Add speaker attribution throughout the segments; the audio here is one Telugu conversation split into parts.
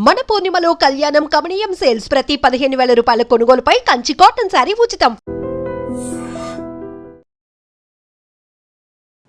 Speaker 1: మన పూర్ణిమలో కళ్యాణం కమనీయం సేల్స్ ప్రతి 15,000 రూపాయల కొనుగోలుపై కంచి కాటన్ శారీ ఉచితం.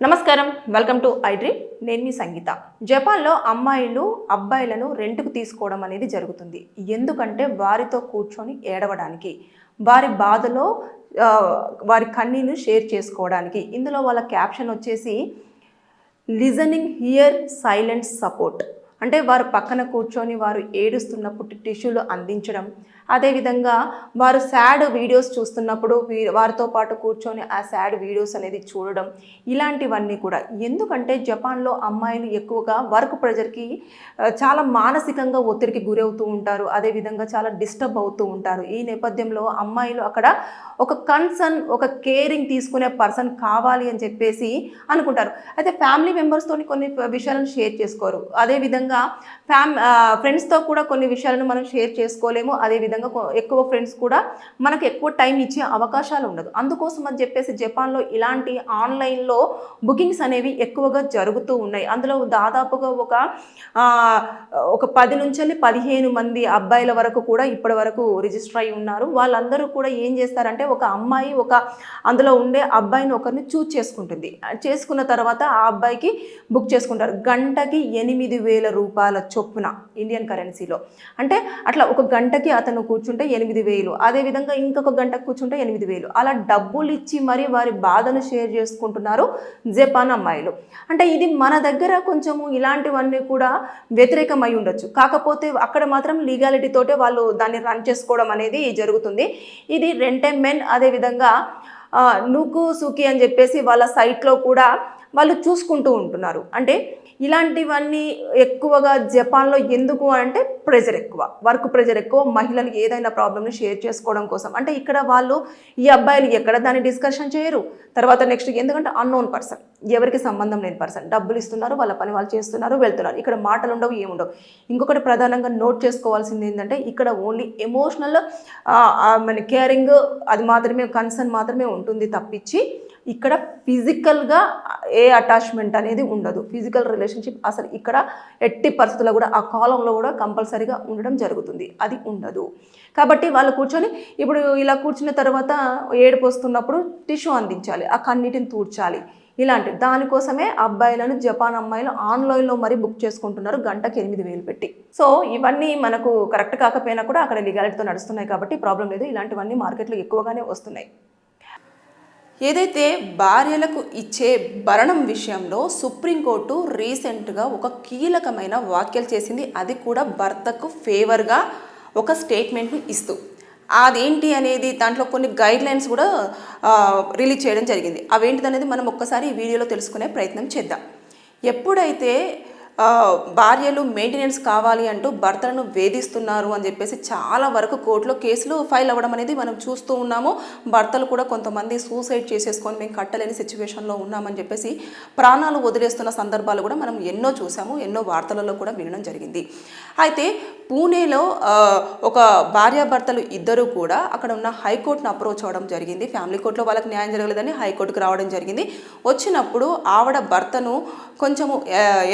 Speaker 2: నమస్కారం, వెల్కమ్ టు ఐ డ్రీమ్. నేను మీ సంగీత. జపాన్లో అమ్మాయిలు అబ్బాయిలను రెంట్కు తీసుకోవడం అనేది జరుగుతుంది. ఎందుకంటే వారితో కూర్చొని ఏడవడానికి, వారి బాధలో వారి కన్నీను షేర్ చేసుకోవడానికి. ఇందులో వాళ్ళ క్యాప్షన్ వచ్చేసి లిజనింగ్ హియర్ సైలెంట్ సపోర్ట్. అంటే వారు పక్కన కూర్చొని వారు ఏడుస్తున్నప్పుడు టిష్యూలు అందించడం, అదేవిధంగా వారు సాడ్ వీడియోస్ చూస్తున్నప్పుడు వారితో పాటు కూర్చొని ఆ సాడ్ వీడియోస్ అనేది చూడడం, ఇలాంటివన్నీ కూడా. ఎందుకంటే జపాన్లో అమ్మాయిలు ఎక్కువగా వర్క్ ప్రెజర్కి చాలా మానసికంగా ఒత్తిడికి గురవుతూ ఉంటారు, అదేవిధంగా చాలా డిస్టర్బ్ అవుతూ ఉంటారు. ఈ నేపథ్యంలో అమ్మాయిలు అక్కడ ఒక కన్సర్న్, ఒక కేరింగ్ తీసుకునే పర్సన్ కావాలి అని చెప్పేసి అనుకుంటారు. అయితే ఫ్యామిలీ మెంబర్స్తో కొన్ని విషయాలను షేర్ చేసుకోరు, అదేవిధంగా ఫ్రెండ్స్తో కూడా కొన్ని విషయాలను మనం షేర్ చేసుకోలేము, అదేవిధంగా ఎక్కువ ఫ్రెండ్స్ కూడా మనకు ఎక్కువ టైం ఇచ్చే అవకాశాలు ఉండదు. అందుకోసం అని చెప్పేసి జపాన్లో ఇలాంటి ఆన్లైన్లో బుకింగ్స్ అనేవి ఎక్కువగా జరుగుతూ ఉన్నాయి. అందులో దాదాపుగా ఒక 10 నుంచి 15 మంది అబ్బాయిల వరకు కూడా ఇప్పటి వరకు రిజిస్టర్ అయి ఉన్నారు. వాళ్ళందరూ కూడా ఏం చేస్తారంటే, ఒక అమ్మాయి అందులో ఉండే అబ్బాయిని ఒకరిని చూజ్ చేసుకుంటుంది. చేసుకున్న తర్వాత ఆ అబ్బాయికి బుక్ చేసుకుంటారు. గంటకి 8,000 రూపాయల చొప్పున ఇండియన్ కరెన్సీలో. అంటే అట్లా ఒక గంటకి అతను కూర్చుంటే 8,000, అదేవిధంగా ఇంకొక గంటకు కూర్చుంటే 8,000, అలా డబ్బులు ఇచ్చి మరి వారి బాధను షేర్ చేసుకుంటున్నారు జపాన్ అమ్మాయిలు. అంటే ఇది మన దగ్గర కొంచెము ఇలాంటివన్నీ కూడా వ్యతిరేకమై ఉండొచ్చు, కాకపోతే అక్కడ మాత్రం లీగాలిటీ తోటే వాళ్ళు దాన్ని రన్ చేసుకోవడం అనేది జరుగుతుంది. ఇది రెంటె మెన్, అదేవిధంగా నూకు సుకి అని చెప్పేసి వాళ్ళ సైట్లో కూడా వాళ్ళు చూసుకుంటూ ఉంటున్నారు. అంటే ఇలాంటివన్నీ ఎక్కువగా జపాన్లో ఎందుకు అంటే ప్రెజర్ ఎక్కువ, వర్క్ ప్రెజర్ ఎక్కువ, మహిళలు ఏదైనా ప్రాబ్లమ్ని షేర్ చేసుకోవడం కోసం. అంటే ఇక్కడ వాళ్ళు ఈ అబ్బాయిలు ఎక్కడ దాన్ని డిస్కషన్ చేయరు. తర్వాత నెక్స్ట్ ఎందుకంటే అన్నోన్ పర్సన్, ఎవరికి సంబంధం లేని పర్సన్, డబ్బులు ఇస్తున్నారు, వాళ్ళ పని వాళ్ళు చేస్తున్నారు, వెళ్తున్నారు. ఇక్కడ మాటలు ఉండవు, ఏముండవు. ఇంకొకటి ప్రధానంగా నోట్ చేసుకోవాల్సింది ఏంటంటే, ఇక్కడ ఓన్లీ ఎమోషనల్ మన కేరింగ్ అది మాత్రమే, కన్సర్న్ మాత్రమే ఉంటుంది తప్పించి ఇక్కడ ఫిజికల్గా ఏ అటాచ్మెంట్ అనేది ఉండదు. ఫిజికల్ రిలేషన్షిప్ అసలు ఇక్కడ ఎట్టి పరిస్థితుల్లో కూడా ఆ కాలంలో కూడా కంపల్సరీగా ఉండడం జరుగుతుంది, అది ఉండదు. కాబట్టి వాళ్ళు కూర్చొని ఇప్పుడు ఇలా కూర్చున్న తర్వాత ఏడుపు వస్తున్నప్పుడు టిష్యూ అందించాలి, ఆ కన్నీటిని తూడ్చాలి. ఇలాంటి దానికోసమే అబ్బాయిలను జపాన్ అమ్మాయిలు ఆన్లైన్లో మరీ బుక్ చేసుకుంటున్నారు, గంటకి 8,000 పెట్టి. సో ఇవన్నీ మనకు కరెక్ట్ కాకపోయినా కూడా అక్కడ లీగాలిటీతో నడుస్తున్నాయి కాబట్టి ప్రాబ్లం లేదు. ఇలాంటివన్నీ మార్కెట్లో ఎక్కువగానే వస్తున్నాయి. ఏదైతే భార్యలకు ఇచ్చే భరణం విషయంలో సుప్రీంకోర్టు రీసెంట్గా ఒక కీలకమైన వ్యాఖ్యలు చేసింది, అది కూడా భర్తకు ఫేవర్గా ఒక స్టేట్మెంట్ని ఇస్తూ. అదేంటి అనేది దాంట్లో కొన్ని గైడ్లైన్స్ కూడా రిలీజ్ చేయడం జరిగింది. అవేంటిది అనేది మనం ఒక్కసారి ఈ వీడియోలో తెలుసుకునే ప్రయత్నం చేద్దాం. ఎప్పుడైతే భార్యలు మెయింటెనెన్స్ కావాలి అంటూ భర్తలను వేధిస్తున్నారు అని చెప్పేసి చాలా వరకు కోర్టులో కేసులు ఫైల్ అవ్వడం అనేది మనం చూస్తూ ఉన్నాము. భర్తలు కూడా కొంతమంది సూసైడ్ చేసేసుకొని మేము కట్టలేని సిచ్యువేషన్లో ఉన్నామని చెప్పేసి ప్రాణాలు వదిలేస్తున్న సందర్భాలు కూడా మనం ఎన్నో చూసాము, ఎన్నో వార్తలలో కూడా వినడం జరిగింది. అయితే పూణేలో ఒక భార్యాభర్తలు ఇద్దరు కూడా అక్కడ ఉన్న హైకోర్టును అప్రోచ్ అవ్వడం జరిగింది. ఫ్యామిలీ కోర్టులో వాళ్ళకి న్యాయం జరగలేదని హైకోర్టుకు రావడం జరిగింది. వచ్చినప్పుడు ఆవిడ భర్తను కొంచెము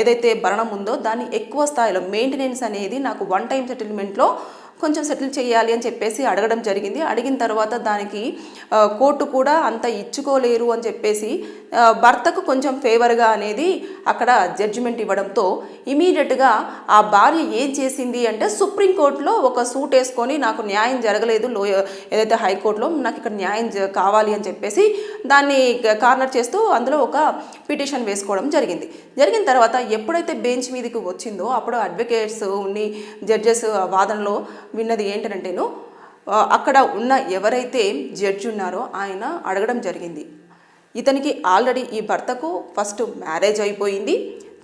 Speaker 2: ఏదైతే భరణం ఉందో దాన్ని ఎక్కువ స్థాయిలో మెయింటెనెన్స్ అనేది నాకు 1 టైం సెటిల్మెంట్లో కొంచెం సెటిల్ చేయాలి అని చెప్పేసి అడగడం జరిగింది. అడిగిన తర్వాత దానికి కోర్టు కూడా అంత ఇచ్చుకోలేరు అని చెప్పేసి భర్తకు కొంచెం ఫేవర్గా అనేది అక్కడ జడ్జిమెంట్ ఇవ్వడంతో ఇమీడియట్గా ఆ భార్య ఏం చేసింది అంటే, సుప్రీంకోర్టులో ఒక సూట్ వేసుకొని నాకు న్యాయం జరగలేదు ఏదైతే హైకోర్టులో నాకు ఇక్కడ న్యాయం కావాలి అని చెప్పేసి దాన్ని కార్నర్ చేస్తూ అందులో ఒక పిటిషన్ వేసుకోవడం జరిగింది. జరిగిన తర్వాత ఎప్పుడైతే బెంచ్ మీదకి వచ్చిందో అప్పుడు అడ్వకేట్స్ ఉండి జడ్జెస్ వాదనలో విన్నది ఏంటంటేను, అక్కడ ఉన్న ఎవరైతే జడ్జి ఉన్నారో ఆయన అడగడం జరిగింది, ఇతనికి ఆల్రెడీ ఈ భర్తకు ఫస్ట్ మ్యారేజ్ అయిపోయింది,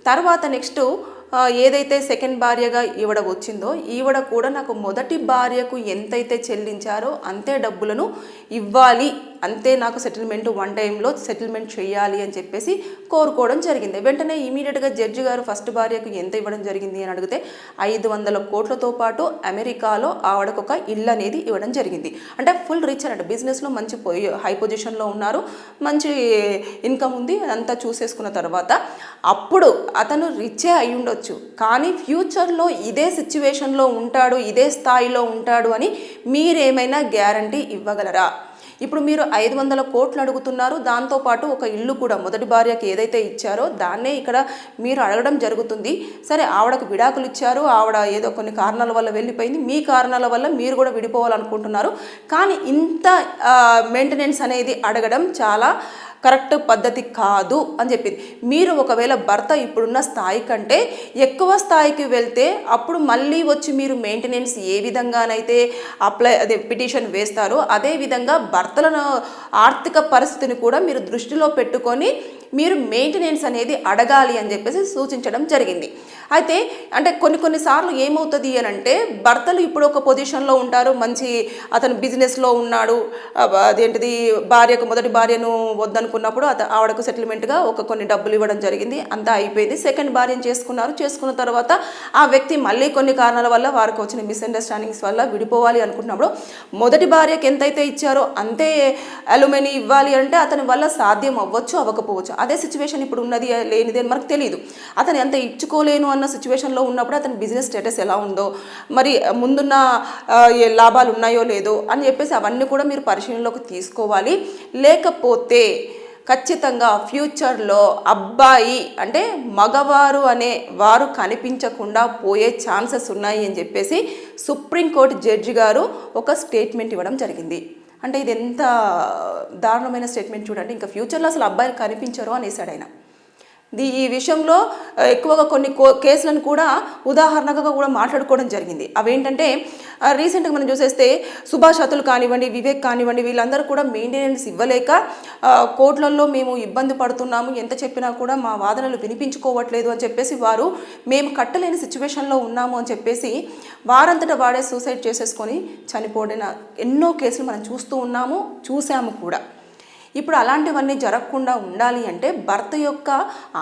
Speaker 2: తర్వాత నెక్స్ట్ ఏదైతే సెకండ్ భార్యగా ఈవిడ వచ్చిందో ఈవిడ కూడా నాకు మొదటి భార్యకు ఎంతైతే చెల్లించారో అంతే డబ్బులను ఇవ్వాలి అంతే, నాకు సెటిల్మెంట్ 1 టైంలో సెటిల్మెంట్ చేయాలి అని చెప్పేసి కోరుకోవడం జరిగింది. వెంటనే ఇమీడియట్గా జడ్జి గారు ఫస్ట్ భార్యకు ఎంత ఇవ్వడం జరిగింది అని అడిగితే 500 కోట్లతో పాటు అమెరికాలో ఆవిడకు ఒక ఇల్లు అనేది ఇవ్వడం జరిగింది. అంటే ఫుల్ రిచ్ అన్నట్టు, బిజినెస్లో మంచి హై పొజిషన్లో ఉన్నారు, మంచి ఇన్కమ్ ఉంది. అదంతా చూసేసుకున్న తర్వాత అప్పుడు అతను రిచ్చే అయి ఉండొచ్చు, కానీ ఫ్యూచర్లో ఇదే సిచ్యువేషన్లో ఉంటాడు, ఇదే స్థాయిలో ఉంటాడు అని మీరేమైనా గ్యారంటీ ఇవ్వగలరా? ఇప్పుడు మీరు 500 కోట్లు అడుగుతున్నారు, దాంతోపాటు ఒక ఇల్లు కూడా మొదటి భార్యకి ఏదైతే ఇచ్చారో దాన్నే ఇక్కడ మీరు అడగడం జరుగుతుంది. సరే, ఆవిడకు విడాకులు ఇచ్చారు, ఆవిడ ఏదో కొన్ని కారణాల వల్ల వెళ్ళిపోయింది, మీ కారణాల వల్ల మీరు కూడా విడిపోవాలనుకుంటున్నారు, కానీ ఇంత మెయింటెనెన్స్ అనేది అడగడం చాలా కరెక్ట్ పద్ధతి కాదు అని చెప్పింది. మీరు ఒకవేళ భర్త ఇప్పుడున్న స్థాయి కంటే ఎక్కువ స్థాయికి వెళ్తే అప్పుడు మళ్ళీ వచ్చి మీరు మెయింటెనెన్స్ ఏ విధంగానైతే పిటిషన్ వేస్తారో అదే విధంగా భర్తలను ఆర్థిక పరిస్థితిని కూడా మీరు దృష్టిలో పెట్టుకొని మీరు మెయింటెనెన్స్ అనేది అడగాలి అని చెప్పేసి సూచించడం జరిగింది. అయితే అంటే కొన్నిసార్లు ఏమవుతుంది అని అంటే, భర్తలు ఇప్పుడు ఒక పొజిషన్లో ఉంటారు, మంచి అతను బిజినెస్లో ఉన్నాడు, అదేంటిది మొదటి భార్యను వద్దనుకున్నప్పుడు ఆవిడకు సెటిల్మెంట్గా కొన్ని డబ్బులు ఇవ్వడం జరిగింది, అంతా అయిపోయింది. సెకండ్ భార్యను చేసుకున్న తర్వాత ఆ వ్యక్తి మళ్ళీ కొన్ని కారణాల వల్ల వారికి వచ్చిన మిస్అండర్స్టాండింగ్స్ వల్ల విడిపోవాలి అనుకున్నప్పుడు మొదటి భార్యకి ఎంతైతే ఇచ్చారో అంతే అలుమనీ ఇవ్వాలి అంటే అతని వల్ల సాధ్యం అవ్వచ్చు, అవ్వకపోవచ్చు. అదే సిచ్యువేషన్ ఇప్పుడు ఉన్నది లేనిది అని మనకు తెలియదు. అతను ఎంత ఇచ్చుకోలేను అన్న సిచ్యువేషన్లో ఉన్నప్పుడు అతని బిజినెస్ స్టేటస్ ఎలా ఉందో, మరి ముందున్న లాభాలు ఉన్నాయో లేదో అని చెప్పేసి అవన్నీ కూడా మీరు పరిశీలనలోకి తీసుకోవాలి. లేకపోతే ఖచ్చితంగా ఫ్యూచర్లో అబ్బాయి అంటే మగవారు అనే వారు కనిపించకుండా పోయే ఛాన్సెస్ ఉన్నాయి అని చెప్పేసి సుప్రీంకోర్టు జడ్జి గారు ఒక స్టేట్మెంట్ ఇవ్వడం జరిగింది. అంటే ఇది ఎంత దారుణమైన స్టేట్మెంట్ చూడండి. ఇంకా ఫ్యూచర్లో అసలు అబ్బాయిలు కనిపించరు అనేసాడు ఆయన. ఈ విషయంలో ఎక్కువగా కొన్ని కేసులను కూడా ఉదాహరణగా కూడా మాట్లాడుకోవడం జరిగింది. అవేంటంటే రీసెంట్గా మనం చూసేస్తే సుభాష్ అతుల్ కానివ్వండి, వివేక్ కానివ్వండి, వీళ్ళందరూ కూడా మెయింటెనెన్స్ ఇవ్వలేక కోర్టులలో మేము ఇబ్బంది పడుతున్నాము, ఎంత చెప్పినా కూడా మా వాదనలు వినిపించుకోవట్లేదు అని చెప్పేసి వారు మేము కట్టలేని సిచ్యువేషన్లో ఉన్నాము అని చెప్పేసి వారంతటా వాడే సూసైడ్ చేసేసుకొని చనిపోయిన ఎన్నో కేసులు మనం చూసాము కూడా. ఇప్పుడు అలాంటివన్నీ జరగకుండా ఉండాలి అంటే భర్త యొక్క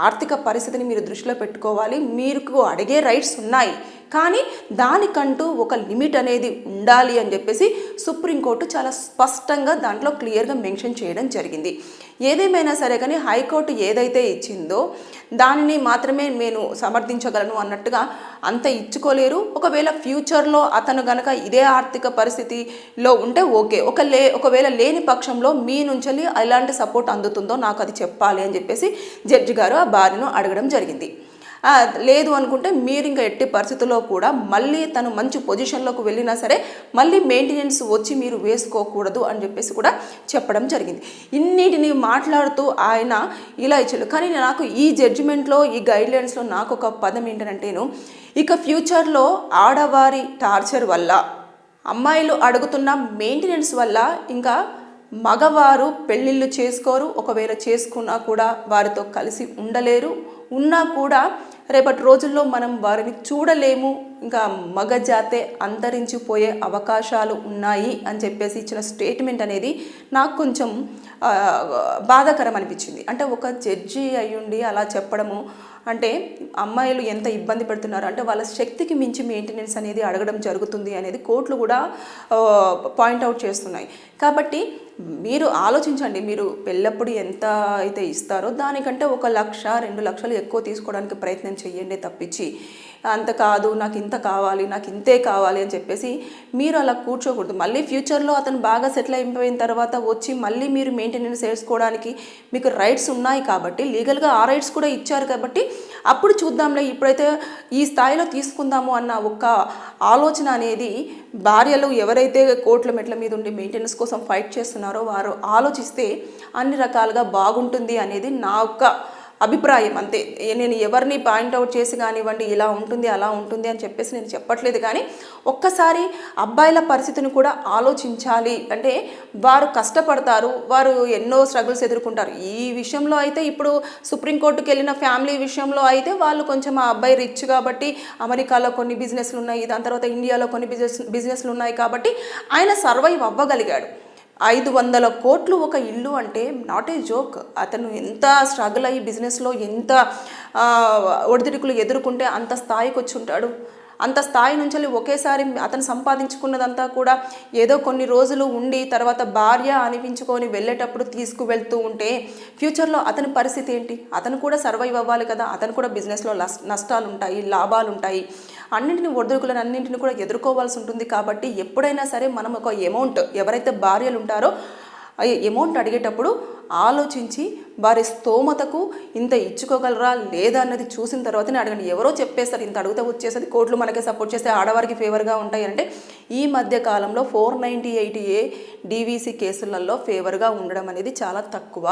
Speaker 2: ఆర్థిక పరిస్థితిని మీరు దృష్టిలో పెట్టుకోవాలి. మీకు అడిగే రైట్స్ ఉన్నాయి, కానీ దానికంటూ ఒక లిమిట్ అనేది ఉండాలి అని చెప్పేసి సుప్రీంకోర్టు చాలా స్పష్టంగా దాంట్లో క్లియర్గా మెన్షన్ చేయడం జరిగింది. ఏదేమైనా సరే కానీ హైకోర్టు ఏదైతే ఇచ్చిందో దానిని మాత్రమే నేను సమర్థించగలను అన్నట్టుగా అంత ఇచ్చుకోలేరు. ఒకవేళ ఫ్యూచర్లో అతను గనక ఇదే ఆర్థిక పరిస్థితిలో ఉంటే ఓకే, ఒకవేళ లేని పక్షంలో మీ నుంచి ఎలాంటి సపోర్ట్ అందుతుందో నాకు అది చెప్పాలి అని చెప్పేసి జడ్జి గారు ఆ భార్యను అడగడం జరిగింది. లేదు అనుకుంటే మీరు ఇంకా ఎట్టి పరిస్థితుల్లో కూడా మళ్ళీ తను మంచి పొజిషన్లోకి వెళ్ళినా సరే మళ్ళీ మెయింటెనెన్స్ వచ్చి మీరు వేసుకోకూడదు అని చెప్పేసి కూడా చెప్పడం జరిగింది. ఇన్నిటిని మాట్లాడుతూ ఆయన ఇలా ఇచ్చాడు. కానీ నాకు ఈ జడ్జిమెంట్లో ఈ గైడ్లైన్స్లో నాకు ఒక పదం ఏంటంటేను, ఇక ఫ్యూచర్లో ఆడవారి టార్చర్ వల్ల, అమ్మాయిలు అడుగుతున్న మెయింటెనెన్స్ వల్ల ఇంకా మగవారు పెళ్ళిళ్ళు చేసుకోరు, ఒకవేళ చేసుకున్నా కూడా వారితో కలిసి ఉండలేరు, ఉన్నా కూడా రేపటి రోజుల్లో మనం వారిని చూడలేము, ఇంకా మగ జాతే అంతరించిపోయే అవకాశాలు ఉన్నాయి అని చెప్పేసి ఇచ్చిన స్టేట్మెంట్ అనేది నాకు కొంచెం బాధాకరం అనిపించింది. అంటే ఒక జడ్జి అయ్యుండి అలా చెప్పడము అంటే అమ్మాయిలు ఎంత ఇబ్బంది పెడుతున్నారు అంటే వాళ్ళ శక్తికి మించి మెయింటెనెన్స్ అనేది అడగడం జరుగుతుంది అనేది కోర్టులు కూడా పాయింట్అవుట్ చేస్తున్నాయి. కాబట్టి మీరు ఆలోచించండి, మీరు పెళ్ళప్పుడు ఎంత అయితే ఇస్తారో దానికంటే 1 లక్ష 2 లక్షలు ఎక్కువ తీసుకోవడానికి ప్రయత్నం చేయండి తప్పించి అంత కాదు, నాకు ఇంత కావాలి, నాకు ఇంతే కావాలి అని చెప్పేసి మీరు అలా కూర్చోకూడదు. మళ్ళీ ఫ్యూచర్లో అతను బాగా సెటిల్ అయిపోయిన తర్వాత వచ్చి మళ్ళీ మీరు మెయింటెనెన్స్ చేసుకోవడానికి మీకు రైట్స్ ఉన్నాయి కాబట్టి, లీగల్గా ఆ రైట్స్ కూడా ఇచ్చారు కాబట్టి అప్పుడు చూద్దాంలే, ఇప్పుడైతే ఈ స్థాయిలో తీసుకుందాము అన్న ఒక ఆలోచన అనేది భార్యలు ఎవరైతే కోర్టుల మెట్ల మీద ఉండి మెయింటెనెన్స్ కోసం ఫైట్ చేస్తున్నారో వారు ఆలోచిస్తే అన్ని రకాలుగా బాగుంటుంది అనేది నా యొక్క అభిప్రాయం. అంతే, నేను ఎవరిని పాయింట్అవుట్ చేసి కానివ్వండి ఇలా ఉంటుంది అలా ఉంటుంది అని చెప్పేసి నేను చెప్పట్లేదు. కానీ ఒక్కసారి అబ్బాయిల పరిస్థితిని కూడా ఆలోచించాలి. అంటే వారు కష్టపడతారు, వారు ఎన్నో స్ట్రగుల్స్ ఎదుర్కొంటారు. ఈ విషయంలో అయితే ఇప్పుడు సుప్రీంకోర్టుకి వెళ్ళిన ఫ్యామిలీ విషయంలో అయితే వాళ్ళు కొంచెం ఆ అబ్బాయి రిచ్ కాబట్టి అమెరికాలో కొన్ని బిజినెస్లు ఉన్నాయి, దాని తర్వాత ఇండియాలో కొన్ని బిజినెస్లు ఉన్నాయి కాబట్టి ఆయన సర్వైవ్ అవ్వగలిగాడు. 500 కోట్లు ఒక ఇల్లు అంటే నాట్ ఏ జోక్. అతను ఎంత స్ట్రగుల్ అయ్యి బిజినెస్లో ఎంత ఒడిదుడుకులు ఎదుర్కొంటే అంత స్థాయికి వచ్చి ఉంటాడు. అంత స్థాయి నుంచి ఒకేసారి అతను సంపాదించుకున్నదంతా కూడా ఏదో కొన్ని రోజులు ఉండి తర్వాత భార్య అనిపించుకొని వెళ్ళేటప్పుడు తీసుకువెళ్తూ ఉంటే ఫ్యూచర్లో అతని పరిస్థితి ఏంటి? అతను కూడా సర్వైవ్ అవ్వాలి కదా. అతను కూడా బిజినెస్లో నష్టాలు ఉంటాయి, లాభాలు ఉంటాయి, అన్నింటిని ఒడిదుడుకులను అన్నింటిని కూడా ఎదుర్కోవాల్సి ఉంటుంది. కాబట్టి ఎప్పుడైనా సరే మనం ఒక అమౌంట్, ఎవరైతే భార్యలు ఉంటారో అమౌంట్ అడిగేటప్పుడు ఆలోచించి వారి స్తోమతకు ఇంత ఇచ్చుకోగలరా లేదా అన్నది చూసిన తర్వాతనే అడగండి. ఎవరో చెప్పేస్తారు ఇంత అడిగితే వచ్చేసరి కోట్లు మనకే సపోర్ట్ చేస్తే ఆడవారికి ఫేవర్గా ఉంటాయి అంటే ఈ మధ్య కాలంలో 498A DVC కేసులలో ఫేవర్గా ఉండడం అనేది చాలా తక్కువ.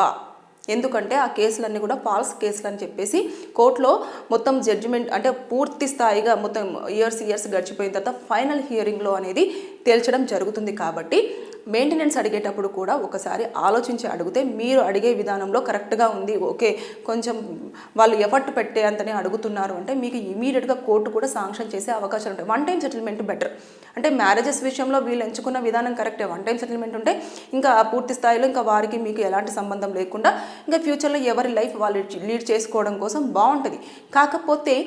Speaker 2: ఎందుకంటే ఆ కేసులన్నీ కూడా ఫాల్స్ కేసులు అని చెప్పేసి కోర్టులో మొత్తం జడ్జిమెంట్ అంటే పూర్తి స్థాయిగా మొత్తం ఇయర్స్ గడిచిపోయిన తర్వాత ఫైనల్ హియరింగ్లో అనేది తేల్చడం జరుగుతుంది. కాబట్టి మెయింటెనెన్స్ అడిగేటప్పుడు కూడా ఒకసారి ఆలోచించి అడిగితే మీరు అడిగే విధానంలో కరెక్ట్గా ఉంది, ఓకే కొంచెం వాళ్ళు ఎఫర్ట్ పెట్టే అంతనే అడుగుతున్నారు అంటే మీకు ఇమీడియట్గా కోర్టు కూడా శాంక్షన్ చేసే అవకాశాలు ఉంటాయి. 1 టైం సెటిల్మెంట్ బెటర్. అంటే మ్యారేజెస్ విషయంలో వీళ్ళు ఎంచుకున్న విధానం కరెక్టే. 1 టైం సెటిల్మెంట్ ఉంటే ఇంకా పూర్తి స్థాయిలో ఇంకా వారికి మీకు ఎలాంటి సంబంధం లేకుండా ఇంకా ఫ్యూచర్లో ఎవరి లైఫ్ వాళ్ళు లీడ్ చేసుకోవడం కోసం బాగుంటుంది. కాకపోతే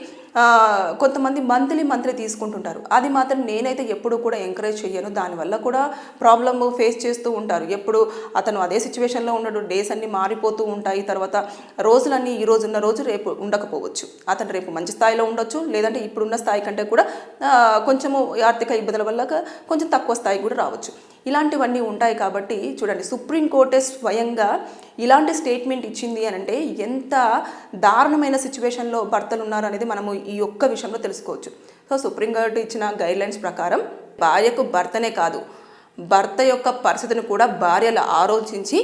Speaker 2: కొంతమంది మంత్లీ తీసుకుంటుంటారు. అది మాత్రం నేనైతే ఎప్పుడు కూడా ఎంకరేజ్ చేయను. దానివల్ల కూడా ప్రాబ్లమ్ ఫేస్ చేస్తూ ఉంటారు. ఎప్పుడు అతను అదే సిచ్యువేషన్లో ఉండడు, డేస్ అన్నీ మారిపోతూ ఉంటాయి. తర్వాత రోజులన్నీ ఈ రోజు ఉన్న రోజు రేపు ఉండకపోవచ్చు. అతను రేపు మంచి స్థాయిలో ఉండొచ్చు, లేదంటే ఇప్పుడున్న స్థాయి కంటే కూడా కొంచెము ఆర్థిక ఇబ్బందుల వల్ల కొంచెం తక్కువ స్థాయి కూడా రావచ్చు. ఇలాంటివన్నీ ఉంటాయి. కాబట్టి చూడండి, సుప్రీంకోర్టే స్వయంగా ఇలాంటి స్టేట్మెంట్ ఇచ్చింది అని అంటే ఎంత దారుణమైన సిచ్యువేషన్లో భర్తలు ఉన్నారు అనేది మనము ఈ ఒక్క విషయంలో తెలుసుకోవచ్చు. సో సుప్రీంకోర్టు ఇచ్చిన గైడ్లైన్స్ ప్రకారం భార్యకు భర్తనే కాదు, భర్త యొక్క పరిస్థితిని కూడా భార్యలు ఆలోచించి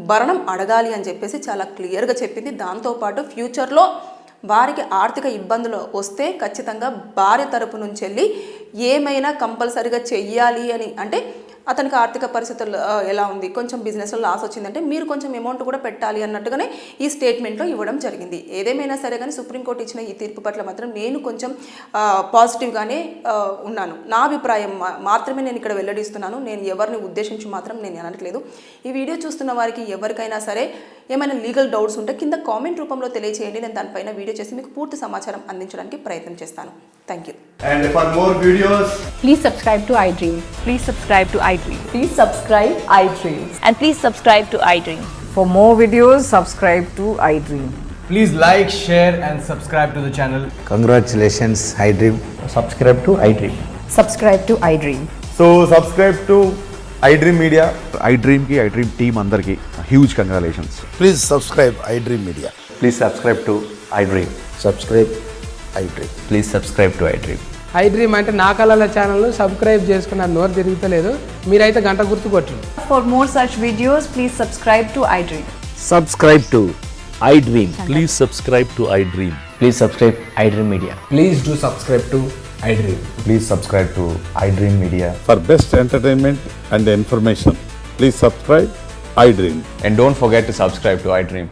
Speaker 2: భరణం అడగాలి అని చెప్పేసి చాలా క్లియర్గా చెప్పింది. దాంతోపాటు ఫ్యూచర్లో వారికి ఆర్థిక ఇబ్బందులు వస్తే ఖచ్చితంగా భార్య తరపు నుంచి వెళ్ళి ఏమైనా కంపల్సరీగా చెయ్యాలి అని. అంటే అతనికి ఆర్థిక పరిస్థితులు ఎలా ఉంది, కొంచెం బిజినెస్లో లాస్ వచ్చిందంటే మీరు కొంచెం అమౌంట్ కూడా పెట్టాలి అన్నట్టుగానే ఈ స్టేట్మెంట్లో ఇవ్వడం జరిగింది. ఏదేమైనా సరే కానీ సుప్రీంకోర్టు ఇచ్చిన ఈ తీర్పు పట్ల మాత్రం నేను కొంచెం పాజిటివ్గానే ఉన్నాను. నా అభిప్రాయం మాత్రమే నేను ఇక్కడ వెల్లడిస్తున్నాను. నేను ఎవరిని ఉద్దేశించి మాత్రం నేను అనట్లేదు. ఈ వీడియో చూస్తున్న వారికి ఎవరికైనా సరే ఏమైనా లీగల్ డౌట్స్ ఉంటే కింద కామెంట్ రూపంలో తెలియజేయండి. నేను దానిపైన వీడియో చేసి మీకు పూర్తి సమాచారం అందించడానికి ప్రయత్నం చేస్తాను. Thank you.
Speaker 3: And for more videos,
Speaker 4: Please subscribe to iDream.
Speaker 5: Please subscribe to iDream.
Speaker 4: Please subscribe iDream.
Speaker 5: And please subscribe to iDream.
Speaker 4: For more videos, subscribe to iDream.
Speaker 3: please like, share and subscribe to the channel.
Speaker 6: Congratulations, iDream.
Speaker 7: subscribe to iDream.
Speaker 4: Subscribe to iDream.
Speaker 3: So subscribe to iDream Media.
Speaker 8: iDream team అందరికి huge congratulations.
Speaker 6: Please subscribe iDream Media.
Speaker 7: Please subscribe to iDream.
Speaker 6: Subscribe iDream.
Speaker 7: Please subscribe to iDream.
Speaker 9: iDream అంటే నా కళల ఛానల్ను సబ్స్క్రైబ్ చేసుకున్న నోరు తిరుగుతలేదు, మీరైతే గంట గుర్తు కొట్టండి.
Speaker 5: For more such videos, please subscribe to iDream.
Speaker 7: Subscribe to iDream.
Speaker 10: Please subscribe to iDream.
Speaker 7: Please subscribe iDream Media.
Speaker 9: Please do subscribe to iDream.
Speaker 7: Please subscribe to iDream Media.
Speaker 8: For best entertainment and information, please subscribe iDream.
Speaker 7: And don't forget to subscribe to iDream.